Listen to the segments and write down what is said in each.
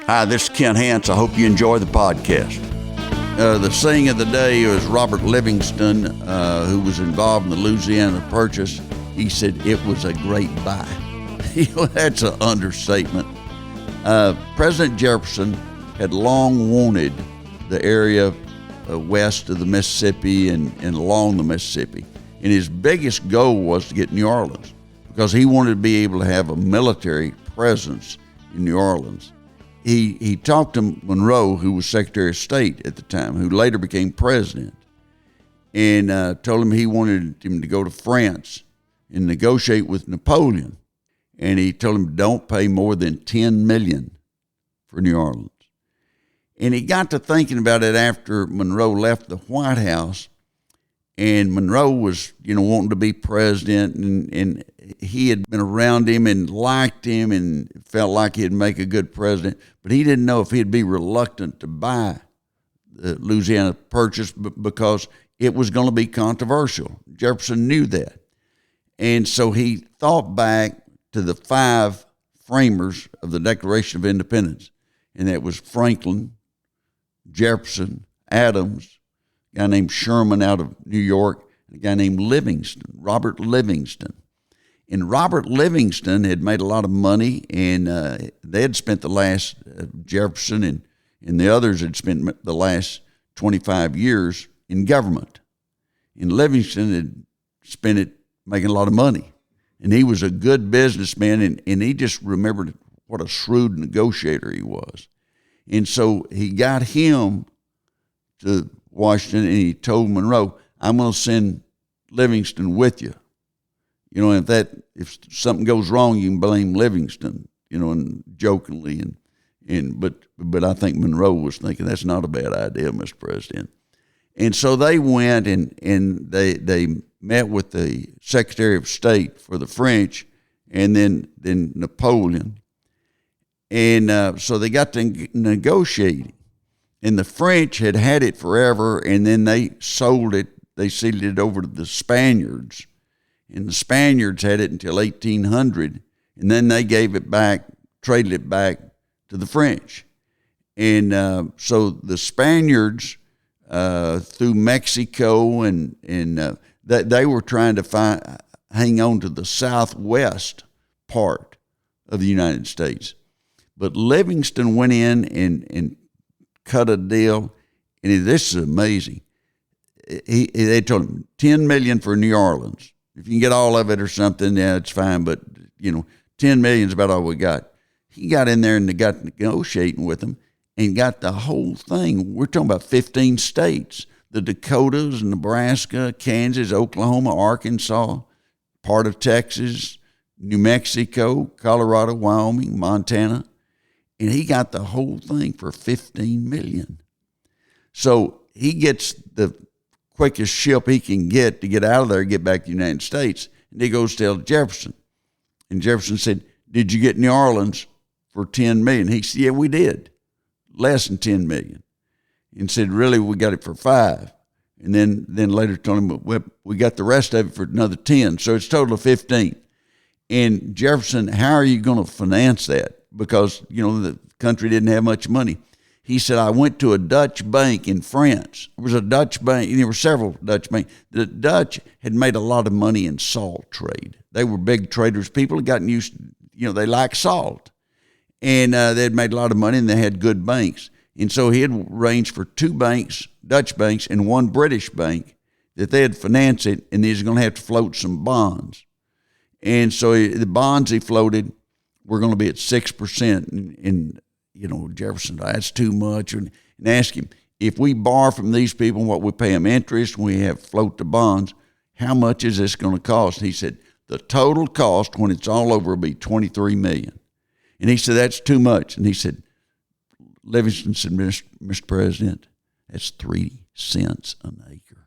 Hi, this is Ken Hance. I hope you enjoy the podcast. The saying of the day was Robert Livingston, who was involved in the Louisiana Purchase. He said it was a great buy. That's an understatement. President Jefferson had long wanted the area west of the Mississippi and along the Mississippi. And his biggest goal was to get New Orleans because he wanted to be able to have a military presence in New Orleans. He talked to Monroe, who was Secretary of State at the time, who later became president, and told him he wanted him to go to France and negotiate with Napoleon. And he told him, don't pay more than $10 million for New Orleans. And he got to thinking about it after Monroe left the White House, and Monroe was, wanting to be president, and he had been around him and liked him and felt like he'd make a good president, but he didn't know if he'd be reluctant to buy the Louisiana Purchase because it was going to be controversial. Jefferson knew that. And so he thought back to the 5 framers of the Declaration of Independence, and that was Franklin, Jefferson, Adams, a guy named Sherman out of New York, and a guy named Livingston, Robert Livingston. And Robert Livingston had made a lot of money, and they had spent the last, Jefferson and the others had spent the last 25 years in government. And Livingston had spent it making a lot of money. And he was a good businessman, and he just remembered what a shrewd negotiator he was. And so he got him to Washington, and he told Monroe, I'm going to send Livingston with you. And if something goes wrong, you can blame Livingston, and jokingly, but I think Monroe was thinking that's not a bad idea, Mr. President. And so they went and they met with the Secretary of State for the French, and then Napoleon, and so they got to negotiating, and the French had it forever, and then they sold it, they ceded it over to the Spaniards. And the Spaniards had it until 1800, and then they gave it back, traded it back to the French. And so the Spaniards, through Mexico, and they were trying to hang on to the southwest part of the United States. But Livingston went in and cut a deal, and this is amazing. They told him $10 million for New Orleans. If you can get all of it or something, yeah, it's fine. But, $10 million is about all we got. He got in there and got negotiating with them and got the whole thing. We're talking about 15 states, the Dakotas, Nebraska, Kansas, Oklahoma, Arkansas, part of Texas, New Mexico, Colorado, Wyoming, Montana. And he got the whole thing for $15 million. So he gets the quickest ship he can get to get out of there, get back to the United States. And he goes to tell Jefferson. And Jefferson said, did you get New Orleans for $10 million? He said, yeah, we did. Less than $10 million. And said, really, we got it for $5. And then later told him, well, we got the rest of it for another 10. So it's a total of 15. And Jefferson, how are you going to finance that? Because, the country didn't have much money. He said, I went to a Dutch bank in France. There was a Dutch bank, and there were several Dutch banks. The Dutch had made a lot of money in salt trade. They were big traders. People had gotten used to, they liked salt. And they had made a lot of money, and they had good banks. And so he had arranged for 2 banks, Dutch banks, and 1 British bank, that they had financed it, and he was going to have to float some bonds. And so the bonds he floated were going to be at 6%. And Jefferson, that's too much. And ask him, if we borrow from these people what we pay them interest, we have float the bonds, how much is this going to cost? He said, the total cost when it's all over will be $23 million. And he said, that's too much. And he said, Livingston said, Mr. President, that's 3 cents an acre.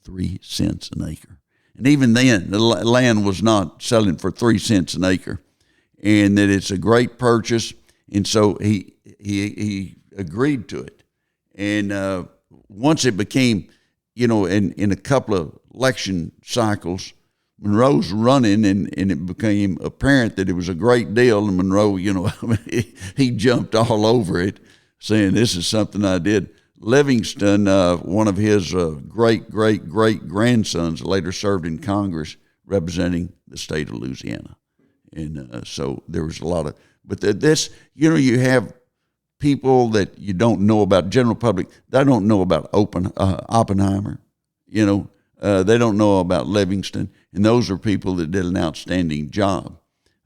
3 cents an acre. And even then, the land was not selling for 3 cents an acre. And that it's a great purchase. And so he agreed to it. And once it became, in a couple of election cycles, Monroe's running, and it became apparent that it was a great deal. And Monroe, he jumped all over it, saying, "This is something I did." Livingston, one of his great-great-great-grandsons, later served in Congress representing the state of Louisiana. And so there was a lot of, but this, you have people that you don't know about, general public, they don't know about Oppenheimer, they don't know about Livingston, and those are people that did an outstanding job.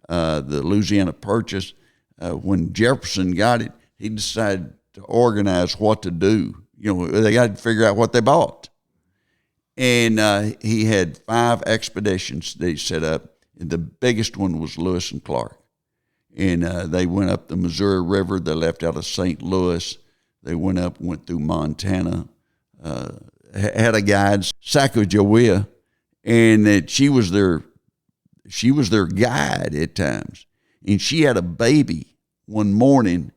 The Louisiana Purchase, when Jefferson got it, he decided to organize what to do. They got to figure out what they bought. And he had 5 expeditions that he set up. And the biggest one was Lewis and Clark. And they went up the Missouri River. They left out of St. Louis. They went through Montana. Had a guide, Sacagawea, and that she was their guide at times. And she had a baby one morning,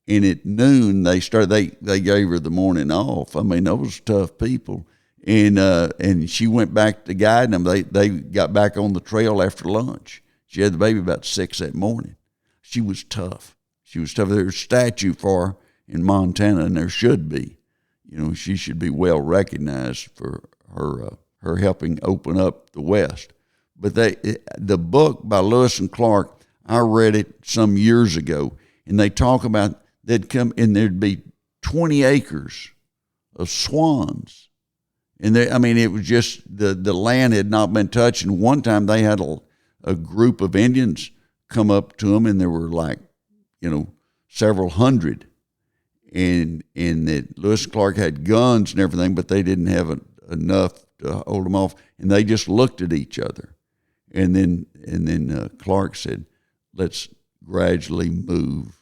and at noon they gave her the morning off. I mean, those tough people. And she went back to guiding them. They got back on the trail after lunch. She had the baby about 6 that morning. She was tough. There's a statue for her in Montana, and there should be. She should be well recognized for her helping open up the West. But the book by Lewis and Clark, I read it some years ago, and they talk about they'd come and there'd be 20 acres of swans. And it was just the land had not been touched. And one time they had a group of Indians come up to them, and there were several hundred. And that Lewis and Clark had guns and everything, but they didn't have enough to hold them off. And they just looked at each other. And then Clark said, "Let's gradually move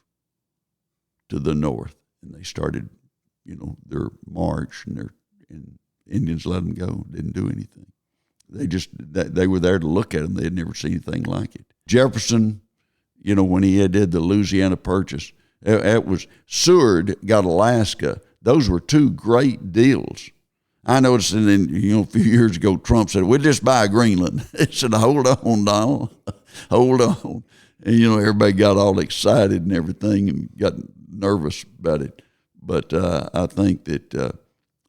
to the north." And they started, their march, and Indians let them go, didn't do anything. They were there to look at them. They had never seen anything like it. Jefferson, when he did the Louisiana Purchase, it was Seward got Alaska. Those were 2 great deals. I noticed, and then, a few years ago, Trump said, "We'll just buy Greenland." I said, "Hold on, Donald, hold on." And, everybody got all excited and everything and got nervous about it. But I think that,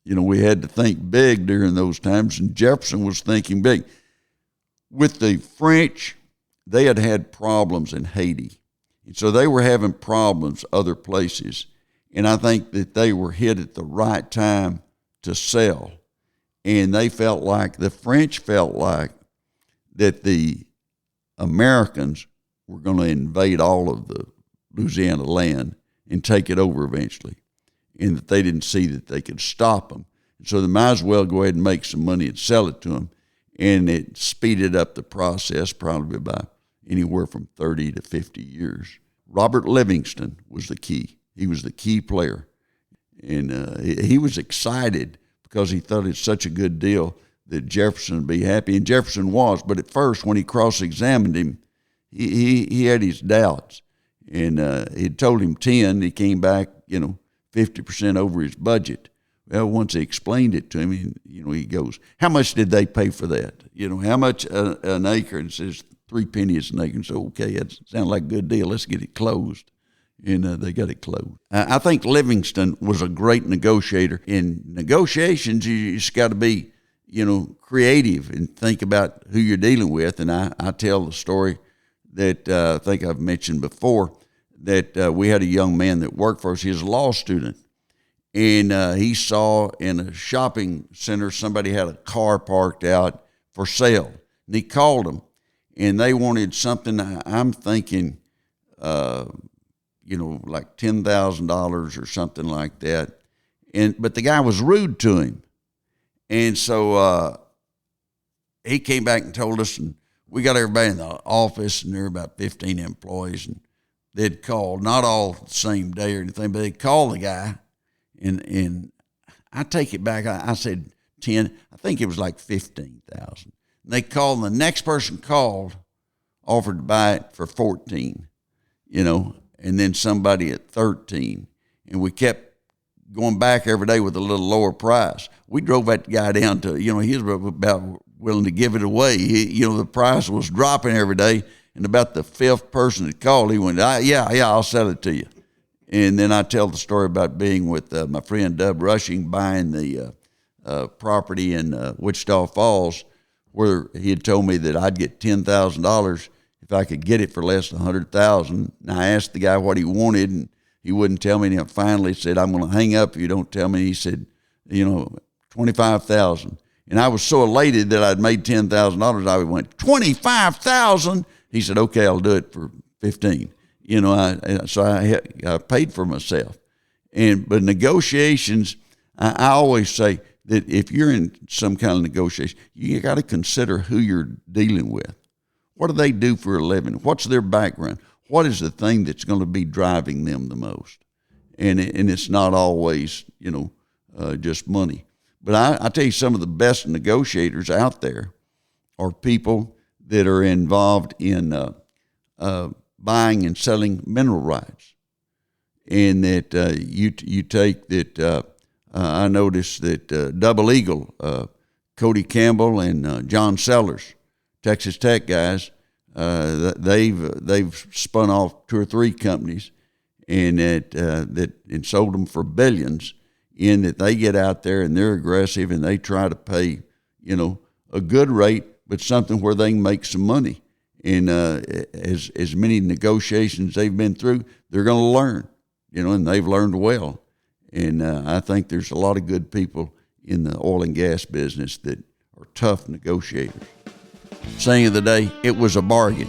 we had to think big during those times, and Jefferson was thinking big. With the French, they had problems in Haiti. And so they were having problems other places. And I think that they were hit at the right time to sell. And the French felt like that the Americans were going to invade all of the Louisiana land and take it over eventually, and that they didn't see that they could stop them. And so they might as well go ahead and make some money and sell it to them. And it speeded up the process probably by anywhere from 30 to 50 years. Robert Livingston was the key. He was the key player. And he was excited because he thought it's such a good deal that Jefferson would be happy. And Jefferson was. But at first, when he cross-examined him, he had his doubts. And he told him 10. He came back, 50% over his budget. Well, once he explained it to him, he goes, "How much did they pay for that? How much an acre?" And says 3 pennies an acre. And so, okay, that sounds like a good deal. Let's get it closed. And they got it closed. I think Livingston was a great negotiator. In negotiations, you just got to be, creative and think about who you're dealing with. And I tell the story that I think I've mentioned before, that we had a young man that worked for us. He was a law student. And he saw in a shopping center somebody had a car parked out for sale. And he called them, and they wanted something, I'm thinking, like $10,000 or something like that. But the guy was rude to him. And so he came back and told us, and we got everybody in the office, and there were about 15 employees, and they'd called, not all the same day or anything, but they'd call the guy. And I take it back. I said 10. I think it was like 15,000. And they called, and the next person called, offered to buy it for 14, and then somebody at 13. And we kept going back every day with a little lower price. We drove that guy down to, he was about willing to give it away. The price was dropping every day, and about the fifth person that called, he went, yeah, I'll sell it to you. And then I tell the story about being with my friend Dub Rushing, buying the property in Wichita Falls, where he had told me that I'd get $10,000 if I could get it for less than $100,000. And I asked the guy what he wanted, and he wouldn't tell me. And he finally said, "I'm going to hang up if you don't tell me." He said, $25,000. And I was so elated that I'd made $10,000. I went, $25,000. He said, "Okay, I'll do it for 15." So I paid for myself. But negotiations, I always say that if you're in some kind of negotiation, you got to consider who you're dealing with. What do they do for a living? What's their background? What is the thing that's going to be driving them the most? And it's not always, just money. But I tell you, some of the best negotiators out there are people that are involved in buying and selling mineral rights. And that you take that, I noticed that Double Eagle, Cody Campbell and John Sellers, Texas Tech guys, they've spun off 2 or 3 companies and and sold them for billions. In that they get out there and they're aggressive and they try to pay, a good rate, but something where they can make some money. And as many negotiations they've been through, they're going to learn, and they've learned well. And I think there's a lot of good people in the oil and gas business that are tough negotiators. Saying of the day, it was a bargain.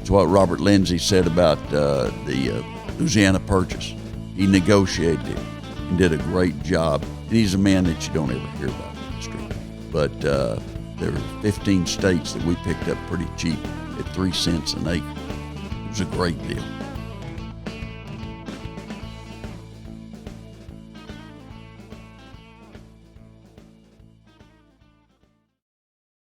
It's what Robert Livingston said about the Louisiana Purchase. He negotiated it and did a great job. And he's a man that you don't ever hear about in the street. But there were 15 states that we picked up pretty cheap at 3 cents an acre. It was a great deal.